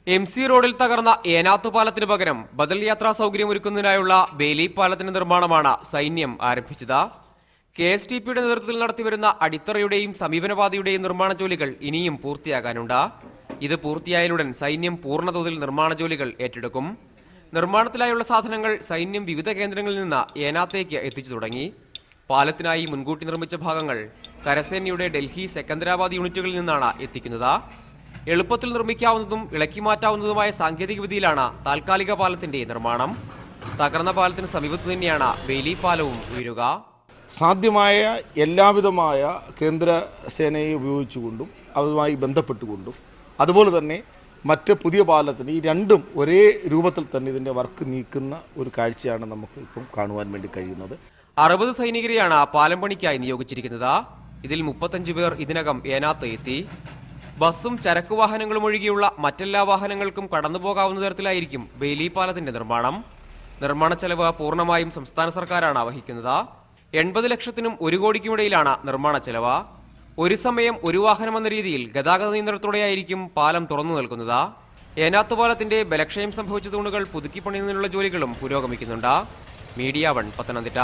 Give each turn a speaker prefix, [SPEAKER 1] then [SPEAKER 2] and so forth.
[SPEAKER 1] MC റോഡിൽ തകർന്ന ഏനാത്തു പാലത്തിന് പകരം ബദൽ യാത്രാ സൗകര്യമൊരുക്കുന്നതിനായുള്ള ബേലി പാലത്തിന്റെ നിർമ്മാണമാണ് സൈന്യം ആരംഭിച്ചത്. KSTPയുടെ നേതൃത്വത്തിൽ നടത്തിവരുന്ന അടിത്തറയുടെയും സമീപനപാതയുടെയും നിർമ്മാണ ജോലികൾ ഇനിയും പൂർത്തിയാകാനുണ്ട്. ഇത് പൂർത്തിയായാലുടൻ സൈന്യം പൂർണ്ണതോതിൽ നിർമ്മാണ ജോലികൾ ഏറ്റെടുക്കും. നിർമ്മാണത്തിലായുള്ള സാധനങ്ങൾ സൈന്യം വിവിധ കേന്ദ്രങ്ങളിൽ നിന്ന് ഏനാത്തേക്ക് എത്തിച്ചു തുടങ്ങി. പാലത്തിനായി മുൻകൂട്ടി നിർമ്മിച്ച ഭാഗങ്ങൾ കരസേനയുടെ ഡൽഹി സെക്കന്ദരാബാദ് യൂണിറ്റുകളിൽ നിന്നാണ് എത്തിക്കുന്നത്. എളുപ്പത്തിൽ നിർമ്മിക്കാവുന്നതും ഇളക്കി മാറ്റാവുന്നതുമായ സാങ്കേതികവിദ്യയിലാണ് താൽക്കാലിക പാലത്തിന്റെ നിർമ്മാണം. തകർന്ന പാലത്തിന് സമീപത്ത് തന്നെയാണ് ബേലി പാലവും ഉയരുക.
[SPEAKER 2] സാധ്യമായ എല്ലാവിധമായ കേന്ദ്ര സേനയെ ഉപയോഗിച്ചുകൊണ്ടും അതുമായി ബന്ധപ്പെട്ടുകൊണ്ടും അതുപോലെ തന്നെ മറ്റ് പുതിയ പാലത്തിന് ഈ രണ്ടും ഒരേ രൂപത്തിൽ തന്നെ ഇതിൻ്റെ വർക്ക് നീക്കുന്ന ഒരു കാഴ്ചയാണ് നമുക്ക് ഇപ്പം കാണുവാൻ വേണ്ടി കഴിയുന്നത്.
[SPEAKER 1] 60 സൈനികരെയാണ് പാലം പണിക്കായി നിയോഗിച്ചിരിക്കുന്നത്. ഇതിൽ 35 പേർ ഇതിനകം ഏനാത്ത് എത്തി. ബസ്സും ചരക്കു വാഹനങ്ങളും ഒഴികെയുള്ള മറ്റെല്ലാ വാഹനങ്ങൾക്കും കടന്നുപോകാവുന്ന തരത്തിലായിരിക്കും ബേലി പാലത്തിന്റെ നിർമ്മാണം. നിർമ്മാണ ചെലവ് പൂർണ്ണമായും സംസ്ഥാന സർക്കാരാണ് വഹിക്കുന്നത്. 80 ലക്ഷത്തിനും 1 കോടിക്കുമിടയിലാണ് നിർമ്മാണ ചെലവ്. ഒരു സമയം ഒരു വാഹനം എന്ന രീതിയിൽ ഗതാഗത നിയന്ത്രണത്തോടെയായിരിക്കും പാലം തുറന്നു നൽകുന്നത്. ഏനാത്ത് പാലത്തിന്റെ ബലക്ഷയം സംഭവിച്ച തൂണുകൾ പുതുക്കി പണിയുന്നതിനുള്ള ജോലികളും പുരോഗമിക്കുന്നുണ്ട്. മീഡിയ 1 പത്തനംതിട്ട.